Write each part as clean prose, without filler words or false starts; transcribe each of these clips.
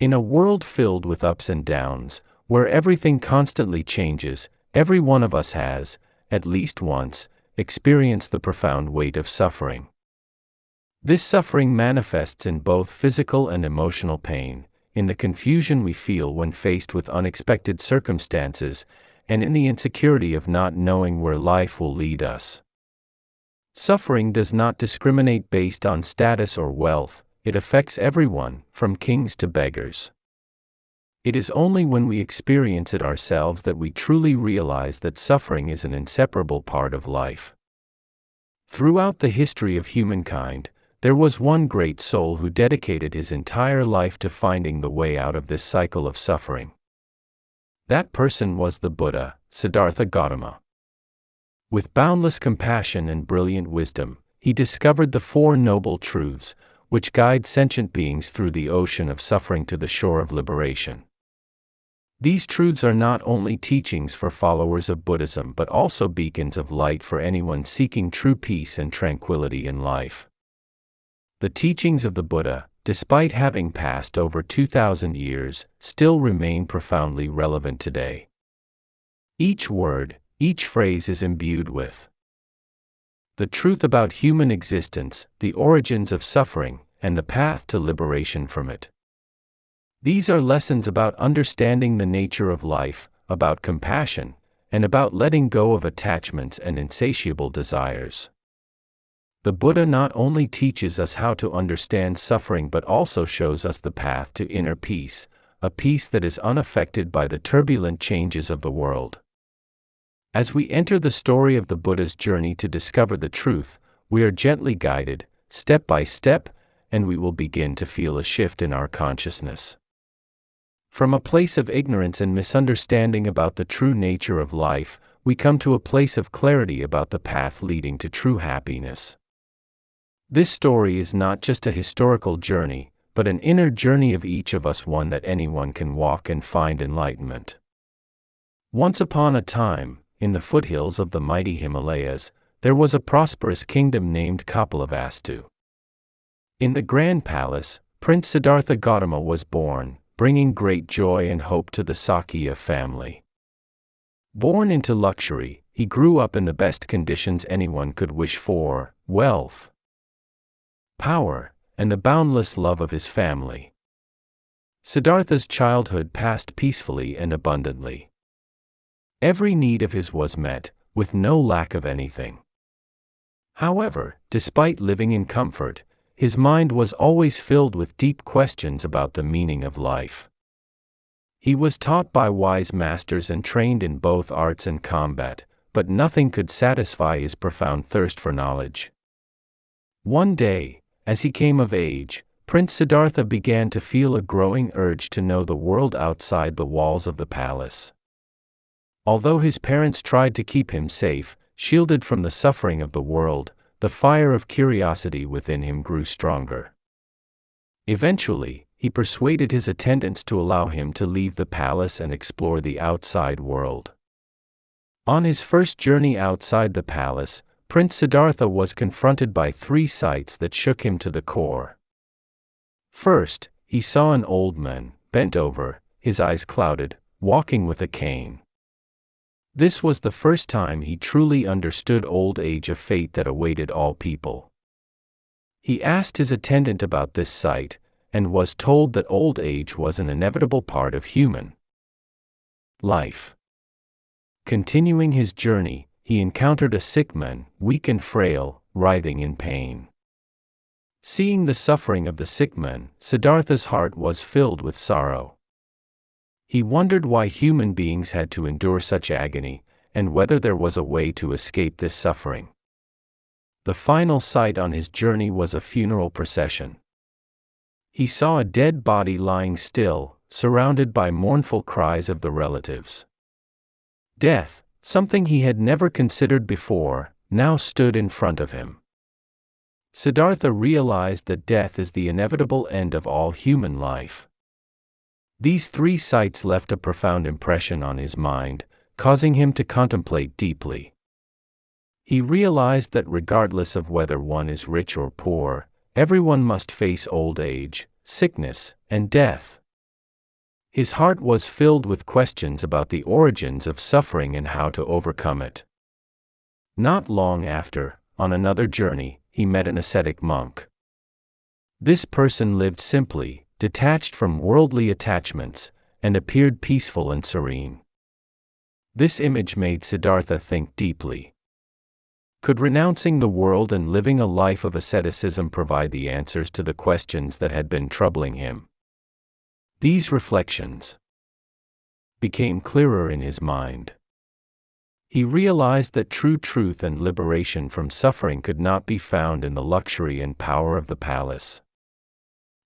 In a world filled with ups and downs, where everything constantly changes, every one of us has, at least once, experienced the profound weight of suffering. This suffering manifests in both physical and emotional pain, in the confusion we feel when faced with unexpected circumstances, and in the insecurity of not knowing where life will lead us. Suffering does not discriminate based on status or wealth, it affects everyone, from kings to beggars. It is only when we experience it ourselves that we truly realize that suffering is an inseparable part of life. Throughout the history of humankind, there was one great soul who dedicated his entire life to finding the way out of this cycle of suffering. That person was the Buddha, Siddhartha Gautama. With boundless compassion and brilliant wisdom, he discovered the Four Noble Truths, which guide sentient beings through the ocean of suffering to the shore of liberation. These truths are not only teachings for followers of Buddhism but also beacons of light for anyone seeking true peace and tranquility in life. The teachings of the Buddha, despite having passed over 2,000 years, still remain profoundly relevant today. Each word, each phrase is imbued with the truth about human existence, the origins of suffering, and the path to liberation from it. These are lessons about understanding the nature of life, about compassion, and about letting go of attachments and insatiable desires. The Buddha not only teaches us how to understand suffering but also shows us the path to inner peace, a peace that is unaffected by the turbulent changes of the world. As we enter the story of the Buddha's journey to discover the truth, we are gently guided, step by step, and we will begin to feel a shift in our consciousness. From a place of ignorance and misunderstanding about the true nature of life, we come to a place of clarity about the path leading to true happiness. This story is not just a historical journey, but an inner journey of each of us, one that anyone can walk and find enlightenment. Once upon a time, in the foothills of the mighty Himalayas, there was a prosperous kingdom named Kapilavastu. In the grand palace, Prince Siddhartha Gautama was born, bringing great joy and hope to the Sakya family. Born into luxury, he grew up in the best conditions anyone could wish for: wealth, power, and the boundless love of his family. Siddhartha's childhood passed peacefully and abundantly. Every need of his was met, with no lack of anything. However, despite living in comfort, his mind was always filled with deep questions about the meaning of life. He was taught by wise masters and trained in both arts and combat, but nothing could satisfy his profound thirst for knowledge. One day, as he came of age, Prince Siddhartha began to feel a growing urge to know the world outside the walls of the palace. Although his parents tried to keep him safe, shielded from the suffering of the world, the fire of curiosity within him grew stronger. Eventually, he persuaded his attendants to allow him to leave the palace and explore the outside world. On his first journey outside the palace, Prince Siddhartha was confronted by three sights that shook him to the core. First, he saw an old man, bent over, his eyes clouded, walking with a cane. This was the first time he truly understood old age, a fate that awaited all people. He asked his attendant about this sight, and was told that old age was an inevitable part of human life. Continuing his journey, he encountered a sick man, weak and frail, writhing in pain. Seeing the suffering of the sick man, Siddhartha's heart was filled with sorrow. He wondered why human beings had to endure such agony, and whether there was a way to escape this suffering. The final sight on his journey was a funeral procession. He saw a dead body lying still, surrounded by mournful cries of the relatives. Death, something he had never considered before, now stood in front of him. Siddhartha realized that death is the inevitable end of all human life. These three sights left a profound impression on his mind, causing him to contemplate deeply. He realized that regardless of whether one is rich or poor, everyone must face old age, sickness, and death. His heart was filled with questions about the origins of suffering and how to overcome it. Not long after, on another journey, he met an ascetic monk. This person lived simply, detached from worldly attachments, and appeared peaceful and serene. This image made Siddhartha think deeply. Could renouncing the world and living a life of asceticism provide the answers to the questions that had been troubling him? These reflections became clearer in his mind. He realized that true truth and liberation from suffering could not be found in the luxury and power of the palace.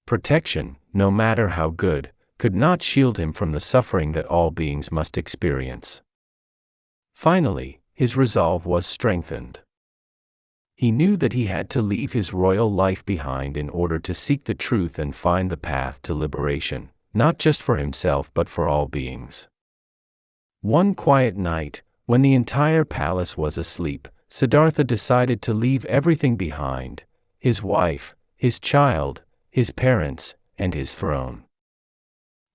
Protection, no matter how good, could not shield him from the suffering that all beings must experience. Finally, his resolve was strengthened. He knew that he had to leave his royal life behind in order to seek the truth and find the path to liberation, not just for himself but for all beings. One quiet night, when the entire palace was asleep, Siddhartha decided to leave everything behind: his wife, his child, his parents, and his throne.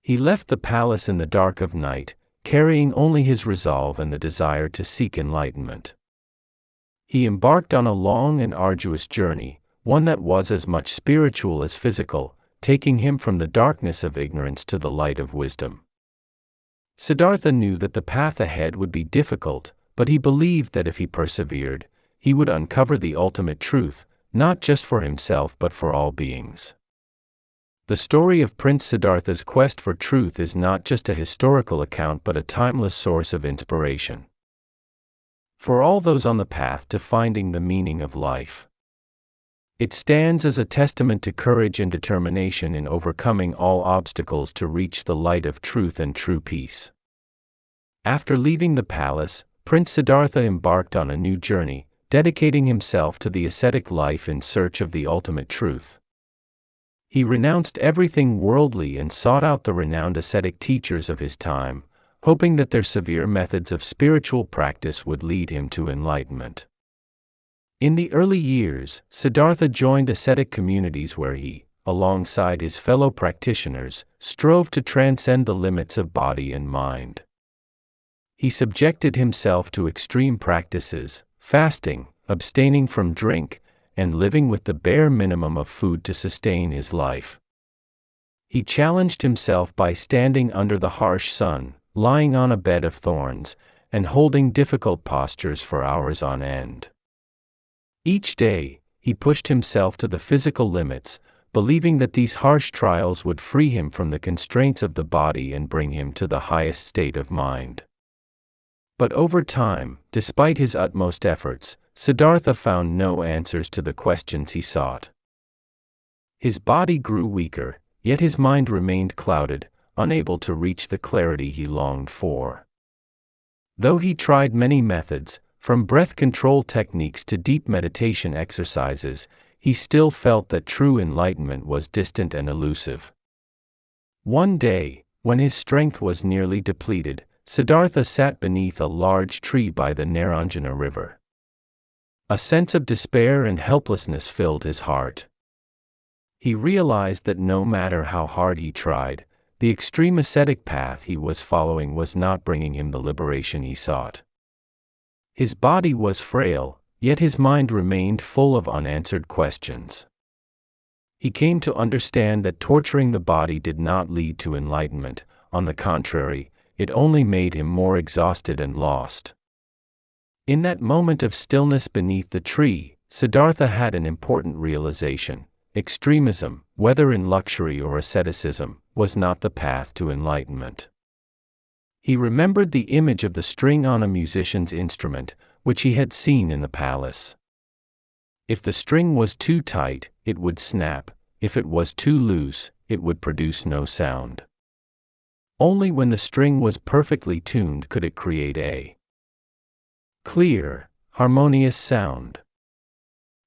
He left the palace in the dark of night, carrying only his resolve and the desire to seek enlightenment. He embarked on a long and arduous journey, one that was as much spiritual as physical, taking him from the darkness of ignorance to the light of wisdom. Siddhartha knew that the path ahead would be difficult, but he believed that if he persevered, he would uncover the ultimate truth, not just for himself but for all beings. The story of Prince Siddhartha's quest for truth is not just a historical account but a timeless source of inspiration for all those on the path to finding the meaning of life. It stands as a testament to courage and determination in overcoming all obstacles to reach the light of truth and true peace. After leaving the palace, Prince Siddhartha embarked on a new journey, dedicating himself to the ascetic life in search of the ultimate truth. He renounced everything worldly and sought out the renowned ascetic teachers of his time, hoping that their severe methods of spiritual practice would lead him to enlightenment. In the early years, Siddhartha joined ascetic communities where he, alongside his fellow practitioners, strove to transcend the limits of body and mind. He subjected himself to extreme practices, fasting, abstaining from drink, and living with the bare minimum of food to sustain his life. He challenged himself by standing under the harsh sun, lying on a bed of thorns, and holding difficult postures for hours on end. Each day, he pushed himself to the physical limits, believing that these harsh trials would free him from the constraints of the body and bring him to the highest state of mind. But over time, despite his utmost efforts, Siddhartha found no answers to the questions he sought. His body grew weaker, yet his mind remained clouded, unable to reach the clarity he longed for. Though he tried many methods, from breath control techniques to deep meditation exercises, he still felt that true enlightenment was distant and elusive. One day, when his strength was nearly depleted, Siddhartha sat beneath a large tree by the Naranjana river. A sense of despair and helplessness filled his heart. He realized that no matter how hard he tried, the extreme ascetic path he was following was not bringing him the liberation he sought. His body was frail, yet his mind remained full of unanswered questions. He came to understand that torturing the body did not lead to enlightenment; on the contrary, it only made him more exhausted and lost. In that moment of stillness beneath the tree, Siddhartha had an important realization: extremism, whether in luxury or asceticism, was not the path to enlightenment. He remembered the image of the string on a musician's instrument, which he had seen in the palace. If the string was too tight, it would snap; if it was too loose, it would produce no sound. Only when the string was perfectly tuned could it create a clear, harmonious sound.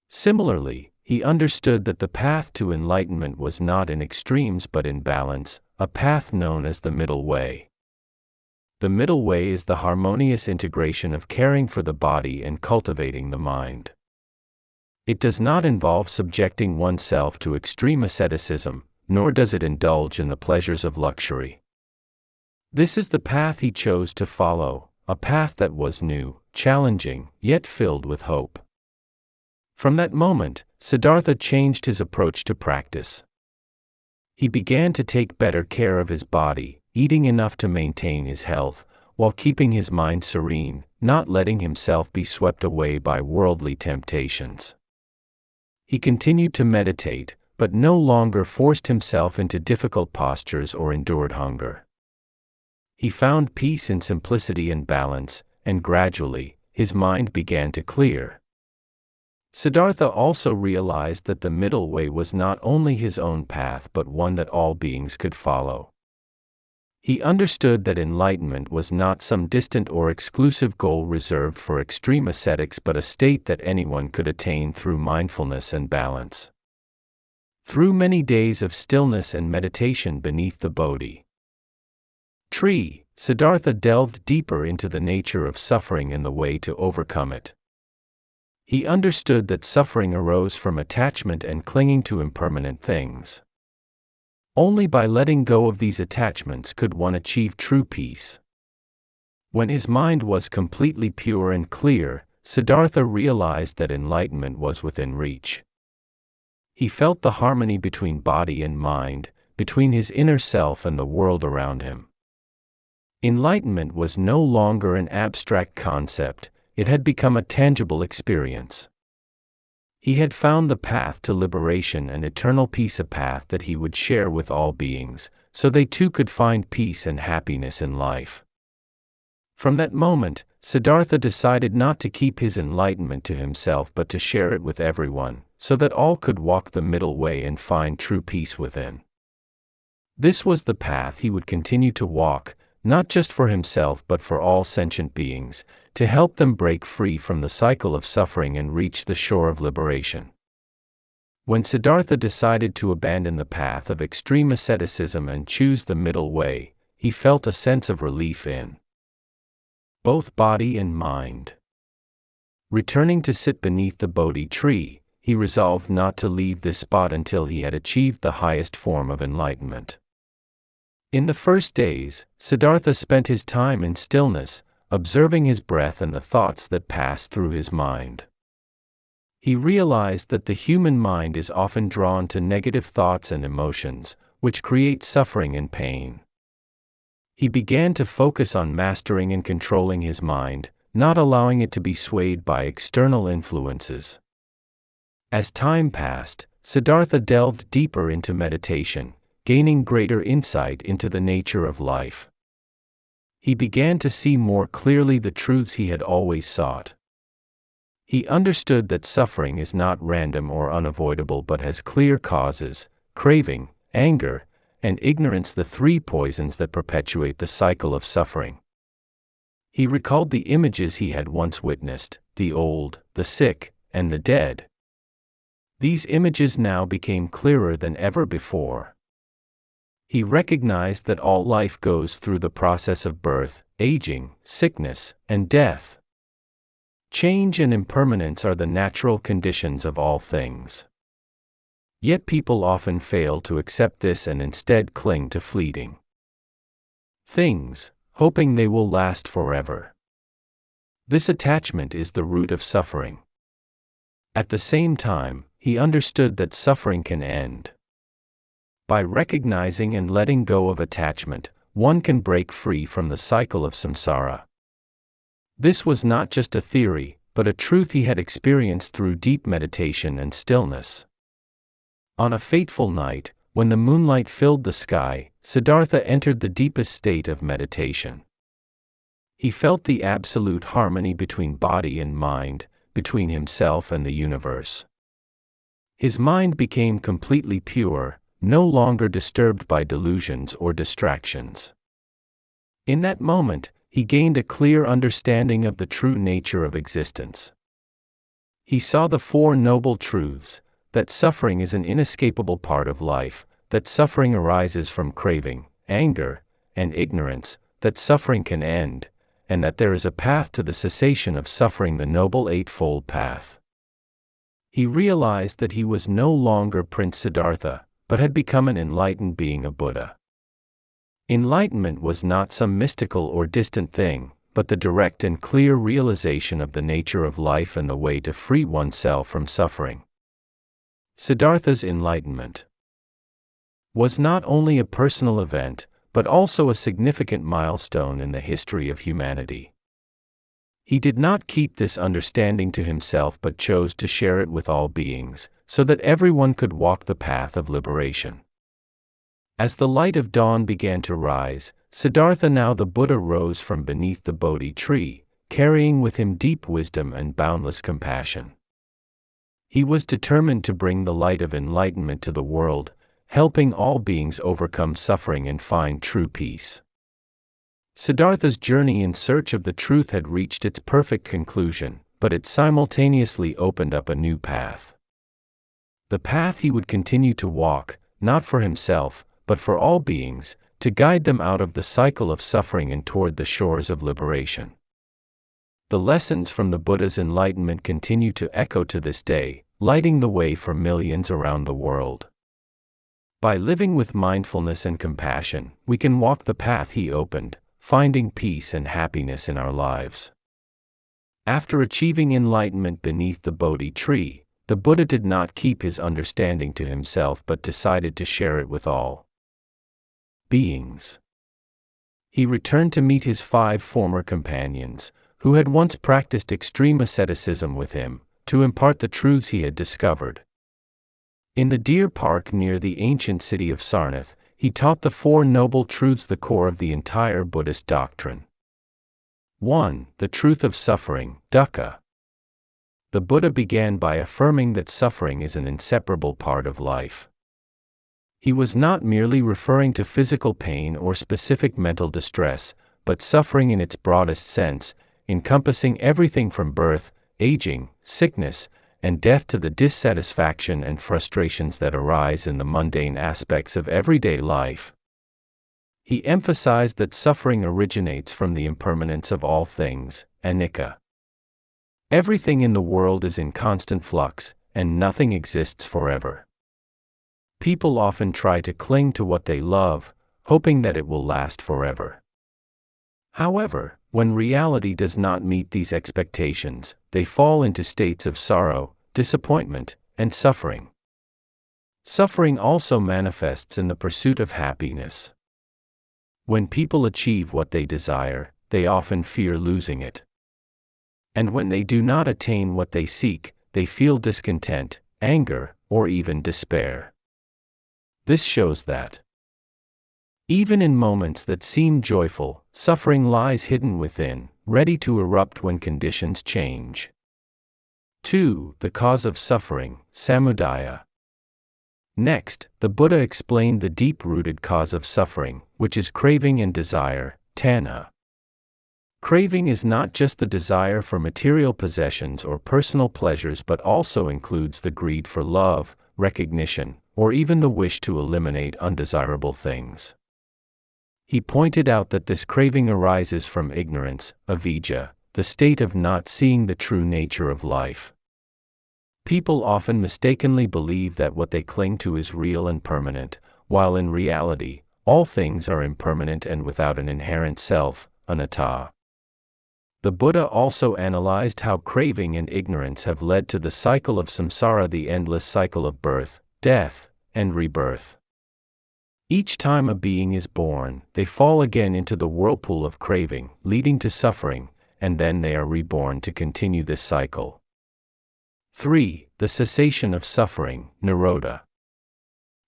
Similarly, he understood that the path to enlightenment was not in extremes but in balance, a path known as the middle way. The middle way is the harmonious integration of caring for the body and cultivating the mind. It does not involve subjecting oneself to extreme asceticism, nor does it indulge in the pleasures of luxury. This is the path he chose to follow, a path that was new, challenging, yet filled with hope. From that moment, Siddhartha changed his approach to practice. He began to take better care of his body, eating enough to maintain his health, while keeping his mind serene, not letting himself be swept away by worldly temptations. He continued to meditate, but no longer forced himself into difficult postures or endured hunger. He found peace in simplicity and balance, and gradually, his mind began to clear. Siddhartha also realized that the middle way was not only his own path but one that all beings could follow. He understood that enlightenment was not some distant or exclusive goal reserved for extreme ascetics but a state that anyone could attain through mindfulness and balance. Through many days of stillness and meditation beneath the Bodhi tree, Siddhartha delved deeper into the nature of suffering and the way to overcome it. He understood that suffering arose from attachment and clinging to impermanent things. Only by letting go of these attachments could one achieve true peace. When his mind was completely pure and clear, Siddhartha realized that enlightenment was within reach. He felt the harmony between body and mind, between his inner self and the world around him. Enlightenment was no longer an abstract concept, it had become a tangible experience. He had found the path to liberation and eternal peace, a path that he would share with all beings, so they too could find peace and happiness in life. From that moment, Siddhartha decided not to keep his enlightenment to himself but to share it with everyone, so that all could walk the middle way and find true peace within. This was the path he would continue to walk, not just for himself but for all sentient beings, to help them break free from the cycle of suffering and reach the shore of liberation. When Siddhartha decided to abandon the path of extreme asceticism and choose the middle way, he felt a sense of relief in both body and mind. Returning to sit beneath the Bodhi tree, he resolved not to leave this spot until he had achieved the highest form of enlightenment. In the first days, Siddhartha spent his time in stillness, observing his breath and the thoughts that passed through his mind. He realized that the human mind is often drawn to negative thoughts and emotions, which create suffering and pain. He began to focus on mastering and controlling his mind, not allowing it to be swayed by external influences. As time passed, Siddhartha delved deeper into meditation, gaining greater insight into the nature of life. He began to see more clearly the truths he had always sought. He understood that suffering is not random or unavoidable but has clear causes: craving, anger, and ignorance, the three poisons that perpetuate the cycle of suffering. He recalled the images he had once witnessed: the old, the sick, and the dead. These images now became clearer than ever before. He recognized that all life goes through the process of birth, aging, sickness, and death. Change and impermanence are the natural conditions of all things. Yet people often fail to accept this and instead cling to fleeting things, hoping they will last forever. This attachment is the root of suffering. At the same time, he understood that suffering can end. By recognizing and letting go of attachment, one can break free from the cycle of samsara. This was not just a theory, but a truth he had experienced through deep meditation and stillness. On a fateful night, when the moonlight filled the sky, Siddhartha entered the deepest state of meditation. He felt the absolute harmony between body and mind, between himself and the universe. His mind became completely pure, no longer disturbed by delusions or distractions. In that moment, he gained a clear understanding of the true nature of existence. He saw the four noble truths: that suffering is an inescapable part of life, that suffering arises from craving, anger, and ignorance, that suffering can end, and that there is a path to the cessation of suffering, the noble Eightfold path. He realized that he was no longer Prince Siddhartha, but had become an enlightened being, a Buddha. Enlightenment was not some mystical or distant thing, but the direct and clear realization of the nature of life and the way to free oneself from suffering. Siddhartha's enlightenment was not only a personal event, but also a significant milestone in the history of humanity. He did not keep this understanding to himself but chose to share it with all beings, so that everyone could walk the path of liberation. As the light of dawn began to rise, Siddhartha, now the Buddha, rose from beneath the Bodhi tree, carrying with him deep wisdom and boundless compassion. He was determined to bring the light of enlightenment to the world, helping all beings overcome suffering and find true peace. Siddhartha's journey in search of the truth had reached its perfect conclusion, but it simultaneously opened up a new path. The path he would continue to walk, not for himself, but for all beings, to guide them out of the cycle of suffering and toward the shores of liberation. The lessons from the Buddha's enlightenment continue to echo to this day, lighting the way for millions around the world. By living with mindfulness and compassion, we can walk the path he opened, finding peace and happiness in our lives. After achieving enlightenment beneath the Bodhi tree, the Buddha did not keep his understanding to himself but decided to share it with all beings. He returned to meet his 5 former companions, who had once practiced extreme asceticism with him, to impart the truths he had discovered. In the deer park near the ancient city of Sarnath, he taught the 4 noble truths, the core of the entire Buddhist doctrine. 1. The truth of suffering, dukkha. The Buddha began by affirming that suffering is an inseparable part of life. He was not merely referring to physical pain or specific mental distress, but suffering in its broadest sense, encompassing everything from birth, aging, sickness, and death to the dissatisfaction and frustrations that arise in the mundane aspects of everyday life. He emphasized that suffering originates from the impermanence of all things, anicca. Everything in the world is in constant flux, and nothing exists forever. People often try to cling to what they love, hoping that it will last forever. However, when reality does not meet these expectations, they fall into states of sorrow, disappointment, and suffering. Suffering also manifests in the pursuit of happiness. When people achieve what they desire, they often fear losing it. And when they do not attain what they seek, they feel discontent, anger, or even despair. This shows that even in moments that seem joyful, suffering lies hidden within, ready to erupt when conditions change. 2. The cause of suffering, samudaya. Next, the Buddha explained the deep-rooted cause of suffering, which is craving and desire, tanha. Craving is not just the desire for material possessions or personal pleasures but also includes the greed for love, recognition, or even the wish to eliminate undesirable things. He pointed out that this craving arises from ignorance, avijja, the state of not seeing the true nature of life. People often mistakenly believe that what they cling to is real and permanent, while in reality, all things are impermanent and without an inherent self, anatta. The Buddha also analyzed how craving and ignorance have led to the cycle of samsara, the endless cycle of birth, death, and rebirth. Each time a being is born, they fall again into the whirlpool of craving, leading to suffering, and then they are reborn to continue this cycle. 3. The cessation of suffering, nirodha.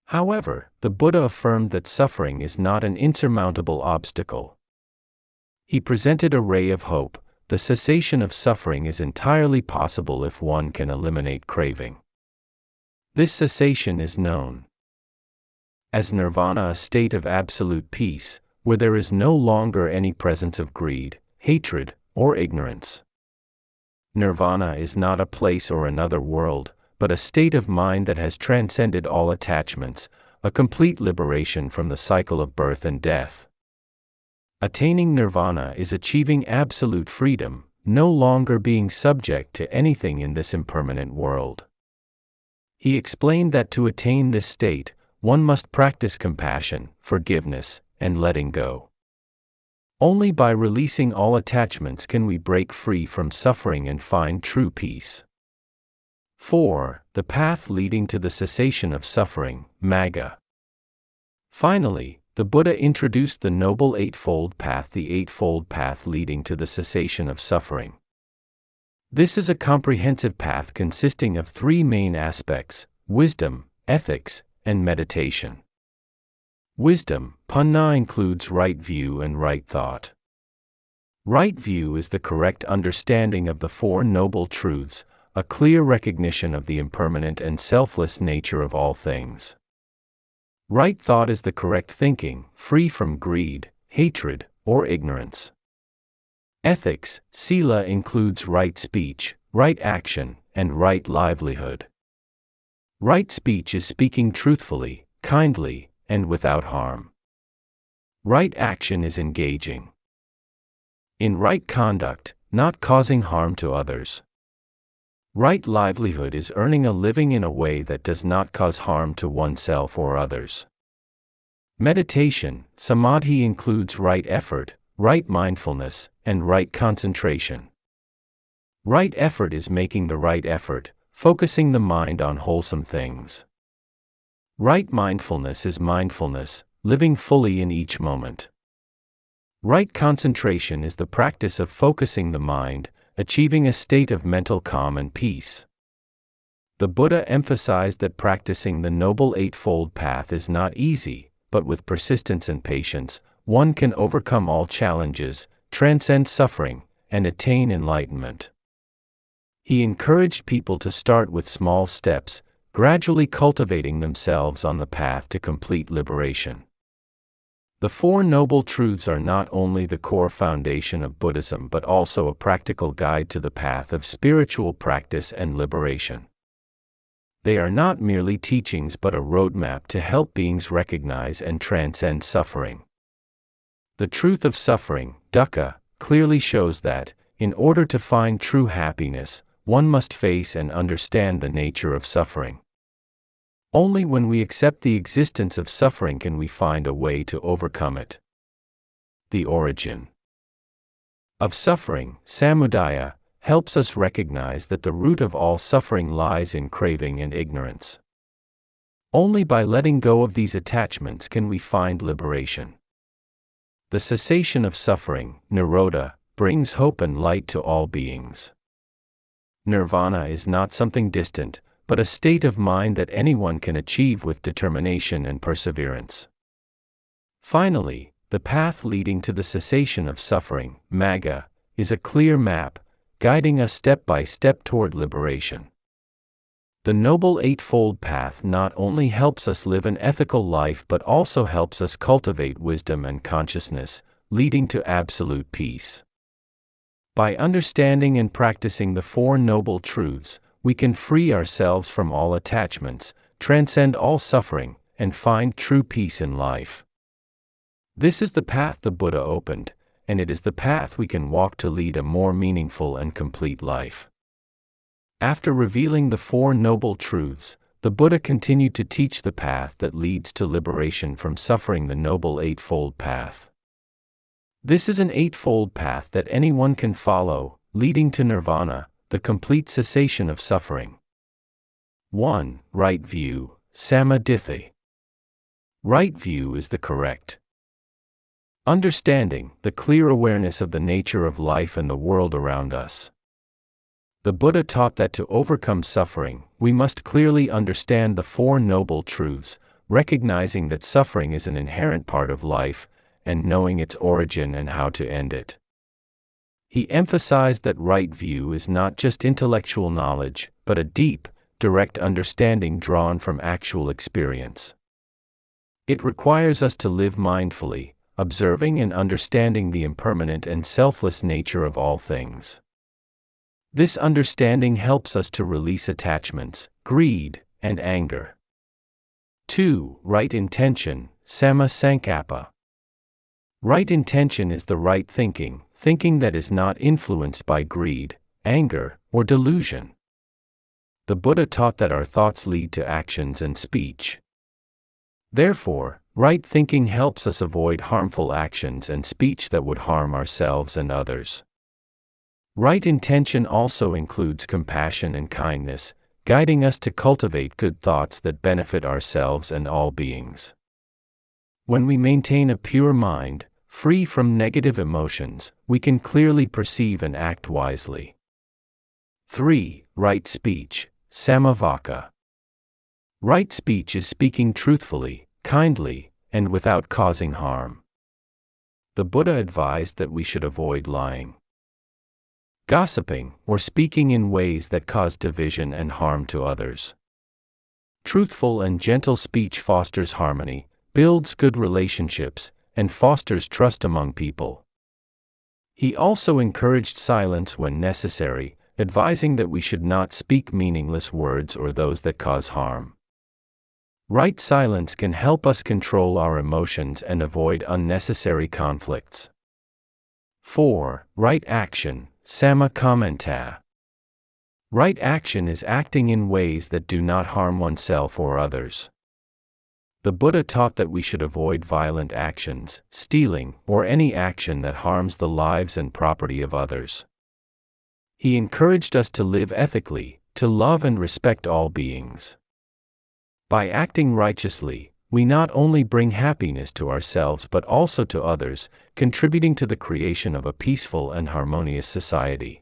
However, the Buddha affirmed that suffering is not an insurmountable obstacle. He presented a ray of hope. The cessation of suffering is entirely possible if one can eliminate craving. This cessation is known as nirvana, a state of absolute peace, where there is no longer any presence of greed, hatred, or ignorance. Nirvana is not a place or another world, but a state of mind that has transcended all attachments, a complete liberation from the cycle of birth and death. Attaining nirvana is achieving absolute freedom, no longer being subject to anything in this impermanent world. He explained that to attain this state, one must practice compassion, forgiveness, and letting go. Only by releasing all attachments can we break free from suffering and find true peace. 4. The path leading to the cessation of suffering, Magga. Finally, the Buddha introduced the Noble Eightfold Path, the Eightfold Path leading to the cessation of suffering. This is a comprehensive path consisting of three main aspects: wisdom, ethics, and meditation. Wisdom, Panna, includes right view and right thought. Right view is the correct understanding of the Four Noble Truths, a clear recognition of the impermanent and selfless nature of all things. Right thought is the correct thinking, free from greed, hatred, or ignorance. Ethics, Sila, includes right speech, right action, and right livelihood. Right speech is speaking truthfully, kindly, and without harm. Right action is engaging in right conduct, not causing harm to others. Right livelihood is earning a living in a way that does not cause harm to oneself or others. Meditation, Samadhi, includes right effort, right mindfulness, and right concentration. Right effort is making the right effort, focusing the mind on wholesome things. Right mindfulness is mindfulness, living fully in each moment. Right concentration is the practice of focusing the mind, achieving a state of mental calm and peace. The Buddha emphasized that practicing the Noble Eightfold Path is not easy, but with persistence and patience, one can overcome all challenges, transcend suffering, and attain enlightenment. He encouraged people to start with small steps, gradually cultivating themselves on the path to complete liberation. The Four Noble Truths are not only the core foundation of Buddhism but also a practical guide to the path of spiritual practice and liberation. They are not merely teachings but a roadmap to help beings recognize and transcend suffering. The truth of suffering, dukkha, clearly shows that, in order to find true happiness, one must face and understand the nature of suffering. Only when we accept the existence of suffering can we find a way to overcome it. The origin of suffering, samudaya, helps us recognize that the root of all suffering lies in craving and ignorance. Only by letting go of these attachments can we find liberation. The cessation of suffering, nirodha, brings hope and light to all beings. Nirvana is not something distant, but a state of mind that anyone can achieve with determination and perseverance. Finally, the path leading to the cessation of suffering, Magga, is a clear map, guiding us step by step toward liberation. The Noble Eightfold Path not only helps us live an ethical life but also helps us cultivate wisdom and consciousness, leading to absolute peace. By understanding and practicing the Four Noble Truths, we can free ourselves from all attachments, transcend all suffering, and find true peace in life. This is the path the Buddha opened, and it is the path we can walk to lead a more meaningful and complete life. After revealing the Four Noble Truths, the Buddha continued to teach the path that leads to liberation from suffering, the Noble Eightfold Path. This is an eightfold path that anyone can follow, leading to nirvana, the complete cessation of suffering. 1. Right view, samadhi. Right view is the correct understanding, the clear awareness of the nature of life and the world around us. The Buddha taught that to overcome suffering, we must clearly understand the Four Noble Truths, recognizing that suffering is an inherent part of life, and knowing its origin and how to end it. He emphasized that right view is not just intellectual knowledge, but a deep, direct understanding drawn from actual experience. It requires us to live mindfully, observing and understanding the impermanent and selfless nature of all things. This understanding helps us to release attachments, greed, and anger. 2. Right intention, samma sankappa. Right intention is the right thinking, thinking that is not influenced by greed, anger, or delusion. The Buddha taught that our thoughts lead to actions and speech. Therefore, Right thinking helps us avoid harmful actions and speech that would harm ourselves and others. Right intention also includes compassion and kindness, guiding us to cultivate good thoughts that benefit ourselves and all beings. When we maintain a pure mind, free from negative emotions, we can clearly perceive and act wisely. 3. Right speech, Samavaka. Right speech is speaking truthfully, kindly, and without causing harm. The Buddha advised that we should avoid lying, gossiping, or speaking in ways that cause division and harm to others. Truthful and gentle speech fosters harmony, builds good relationships, and fosters trust among people. He also encouraged silence when necessary, advising that we should not speak meaningless words or those that cause harm. Right silence can help us control our emotions and avoid unnecessary conflicts. 4. Right action, Samakamanta. Right action is acting in ways that do not harm oneself or others. The Buddha taught that we should avoid violent actions, stealing, or any action that harms the lives and property of others. He encouraged us to live ethically, to love and respect all beings. By acting righteously, we not only bring happiness to ourselves but also to others, contributing to the creation of a peaceful and harmonious society.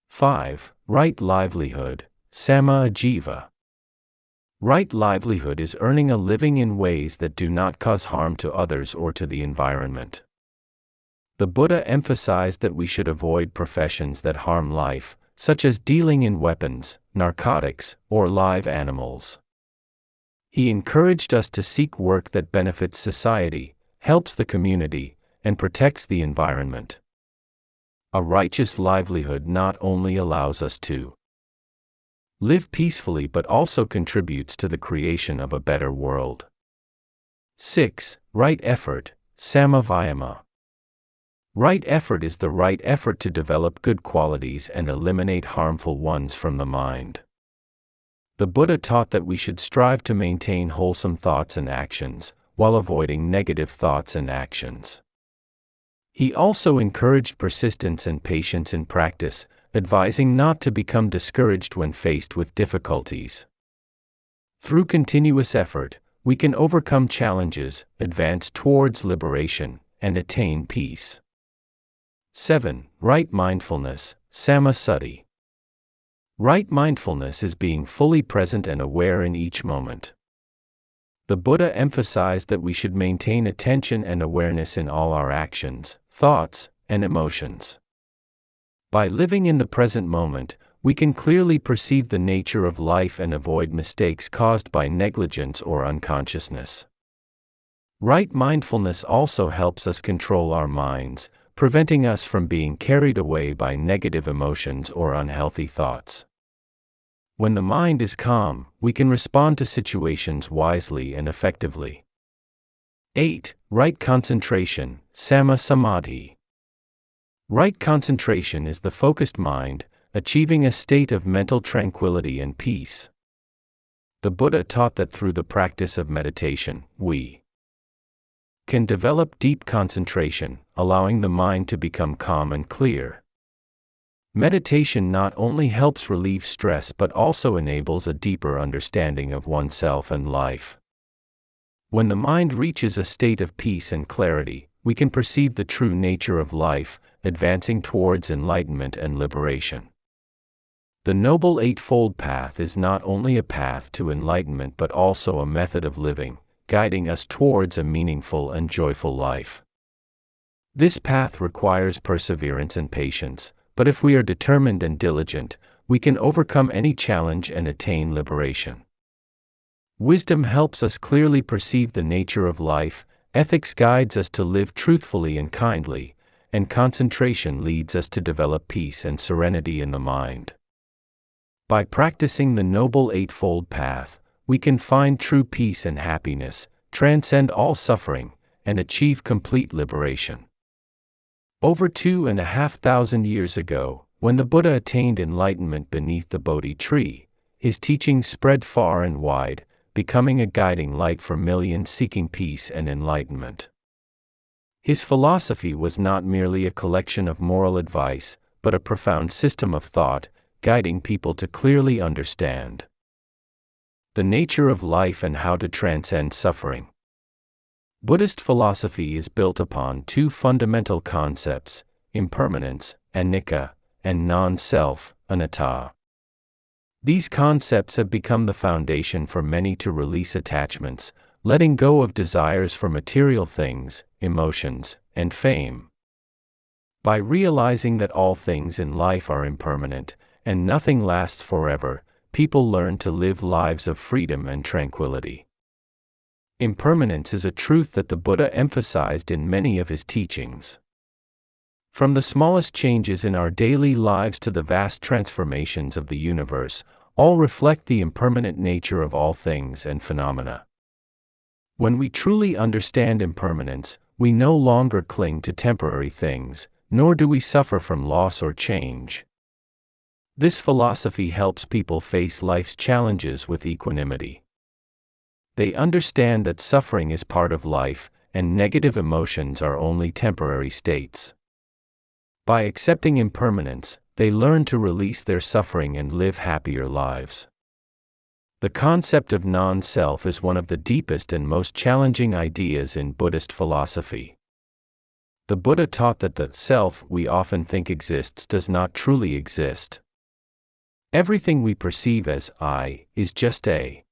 5. Right livelihood, Sama-ajiva. Right livelihood is earning a living in ways that do not cause harm to others or to the environment. The Buddha emphasized that we should avoid professions that harm life, such as dealing in weapons, narcotics, or live animals. He encouraged us to seek work that benefits society, helps the community, and protects the environment. A righteous livelihood not only allows us to live peacefully but also contributes to the creation of a better world. 6. Right effort, Samavayama. Right effort is the right effort to develop good qualities and eliminate harmful ones from the mind. The Buddha taught that we should strive to maintain wholesome thoughts and actions, while avoiding negative thoughts and actions. He also encouraged persistence and patience in practice, advising not to become discouraged when faced with difficulties. Through continuous effort, we can overcome challenges, advance towards liberation, and attain peace. 7. Right mindfulness, Samasati. Right mindfulness is being fully present and aware in each moment. The Buddha emphasized that we should maintain attention and awareness in all our actions, thoughts, and emotions. By living in the present moment, we can clearly perceive the nature of life and avoid mistakes caused by negligence or unconsciousness. Right mindfulness also helps us control our minds, preventing us from being carried away by negative emotions or unhealthy thoughts. When the mind is calm, we can respond to situations wisely and effectively. 8. Right concentration, Sama Samadhi. Right concentration is the focused mind, achieving a state of mental tranquility and peace. The Buddha taught that through the practice of meditation, we can develop deep concentration, allowing the mind to become calm and clear. Meditation not only helps relieve stress but also enables a deeper understanding of oneself and life. When the mind reaches a state of peace and clarity, we can perceive the true nature of life, advancing towards enlightenment and liberation. The Noble Eightfold Path is not only a path to enlightenment but also a method of living, guiding us towards a meaningful and joyful life. This path requires perseverance and patience, but if we are determined and diligent, we can overcome any challenge and attain liberation. Wisdom helps us clearly perceive the nature of life, ethics guides us to live truthfully and kindly, and concentration leads us to develop peace and serenity in the mind. By practicing the Noble Eightfold Path, we can find true peace and happiness, transcend all suffering, and achieve complete liberation. Over 2,500 years ago, when the Buddha attained enlightenment beneath the Bodhi tree, his teachings spread far and wide, becoming a guiding light for millions seeking peace and enlightenment. His philosophy was not merely a collection of moral advice, but a profound system of thought, guiding people to clearly understand the nature of life and how to transcend suffering. Buddhist philosophy is built upon two fundamental concepts, impermanence, anicca, and non-self, anatta. These concepts have become the foundation for many to release attachments, letting go of desires for material things, emotions, and fame. By realizing that all things in life are impermanent, and nothing lasts forever, people learn to live lives of freedom and tranquility. Impermanence is a truth that the Buddha emphasized in many of his teachings. From the smallest changes in our daily lives to the vast transformations of the universe, all reflect the impermanent nature of all things and phenomena. When we truly understand impermanence, we no longer cling to temporary things, nor do we suffer from loss or change. This philosophy helps people face life's challenges with equanimity. They understand that suffering is part of life, and negative emotions are only temporary states. By accepting impermanence, they learn to release their suffering and live happier lives. The concept of non-self is one of the deepest and most challenging ideas in Buddhist philosophy. The Buddha taught that the self we often think exists does not truly exist. Everything we perceive as I is just a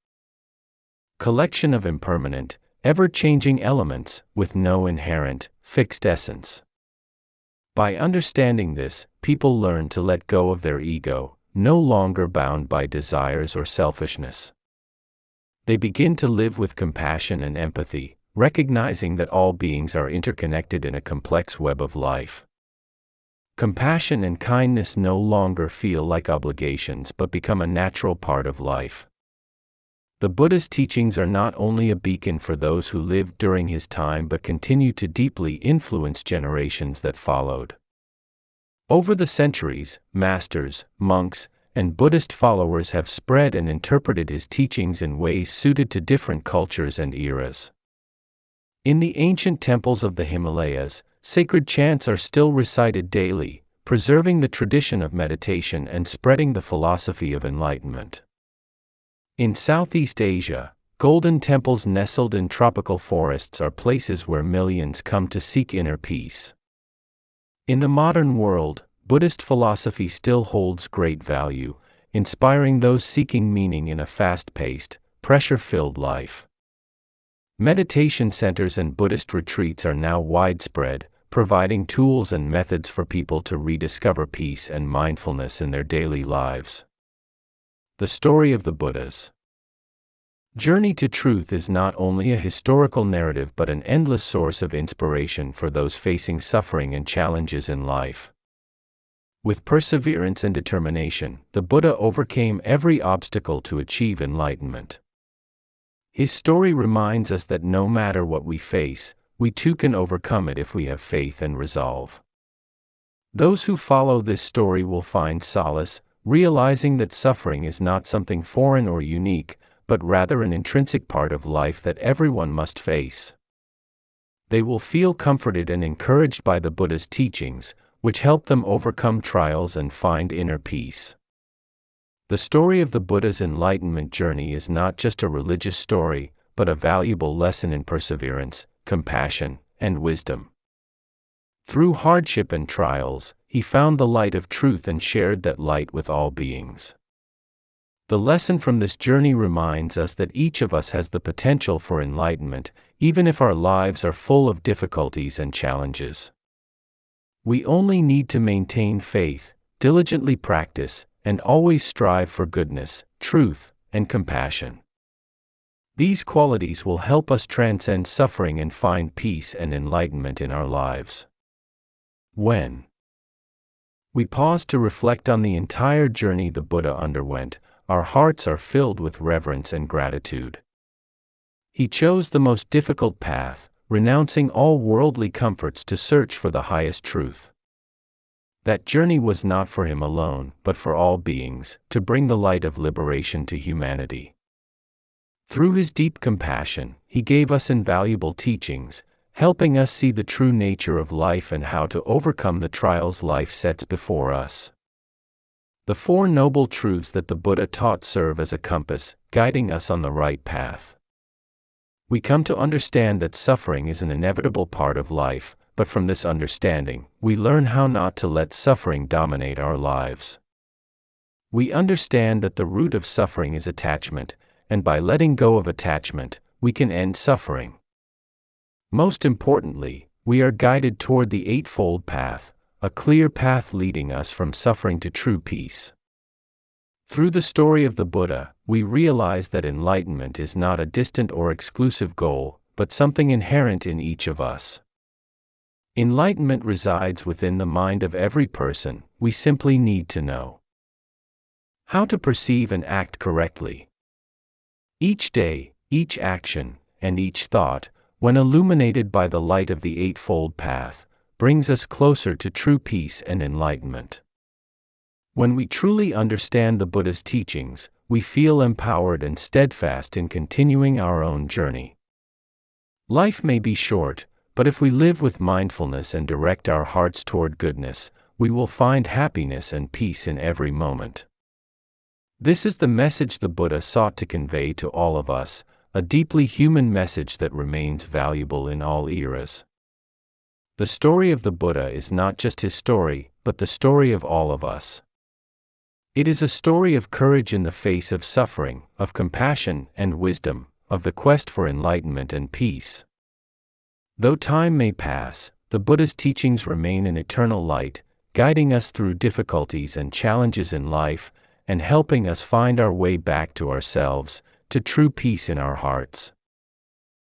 collection of impermanent, ever-changing elements, with no inherent, fixed essence. By understanding this, people learn to let go of their ego, no longer bound by desires or selfishness. They begin to live with compassion and empathy, recognizing that all beings are interconnected in a complex web of life. Compassion and kindness no longer feel like obligations but become a natural part of life. The Buddha's teachings are not only a beacon for those who lived during his time but continue to deeply influence generations that followed. Over the centuries, masters, monks, and Buddhist followers have spread and interpreted his teachings in ways suited to different cultures and eras. In the ancient temples of the Himalayas, sacred chants are still recited daily, preserving the tradition of meditation and spreading the philosophy of enlightenment. In Southeast Asia, golden temples nestled in tropical forests are places where millions come to seek inner peace. In the modern world, Buddhist philosophy still holds great value, inspiring those seeking meaning in a fast-paced, pressure-filled life. Meditation centers and Buddhist retreats are now widespread, providing tools and methods for people to rediscover peace and mindfulness in their daily lives. The story of the Buddha's journey to truth is not only a historical narrative but an endless source of inspiration for those facing suffering and challenges in life. With perseverance and determination, the Buddha overcame every obstacle to achieve enlightenment. His story reminds us that no matter what we face, we too can overcome it if we have faith and resolve. Those who follow this story will find solace, realizing that suffering is not something foreign or unique, but rather an intrinsic part of life that everyone must face. They will feel comforted and encouraged by the Buddha's teachings, which help them overcome trials and find inner peace. The story of the Buddha's enlightenment journey is not just a religious story, but a valuable lesson in perseverance, compassion, and wisdom. Through hardship and trials, he found the light of truth and shared that light with all beings. The lesson from this journey reminds us that each of us has the potential for enlightenment, even if our lives are full of difficulties and challenges. We only need to maintain faith, diligently practice, and always strive for goodness, truth, and compassion. These qualities will help us transcend suffering and find peace and enlightenment in our lives. When we pause to reflect on the entire journey the Buddha underwent, our hearts are filled with reverence and gratitude. He chose the most difficult path, renouncing all worldly comforts to search for the highest truth. That journey was not for him alone, but for all beings, to bring the light of liberation to humanity. Through his deep compassion, he gave us invaluable teachings, helping us see the true nature of life and how to overcome the trials life sets before us. The Four Noble Truths that the Buddha taught serve as a compass, guiding us on the right path. We come to understand that suffering is an inevitable part of life, but from this understanding, we learn how not to let suffering dominate our lives. We understand that the root of suffering is attachment, and by letting go of attachment, we can end suffering. Most importantly, we are guided toward the Eightfold Path, a clear path leading us from suffering to true peace. Through the story of the Buddha, we realize that enlightenment is not a distant or exclusive goal, but something inherent in each of us. Enlightenment resides within the mind of every person. We simply need to know how to perceive and act correctly. Each day, each action, and each thought, when illuminated by the light of the Eightfold Path, brings us closer to true peace and enlightenment. When we truly understand the Buddha's teachings, we feel empowered and steadfast in continuing our own journey. Life may be short, but if we live with mindfulness and direct our hearts toward goodness, we will find happiness and peace in every moment. This is the message the Buddha sought to convey to all of us, a deeply human message that remains valuable in all eras. The story of the Buddha is not just his story, but the story of all of us. It is a story of courage in the face of suffering, of compassion and wisdom, of the quest for enlightenment and peace. Though time may pass, the Buddha's teachings remain an eternal light, guiding us through difficulties and challenges in life, and helping us find our way back to ourselves, to true peace in our hearts.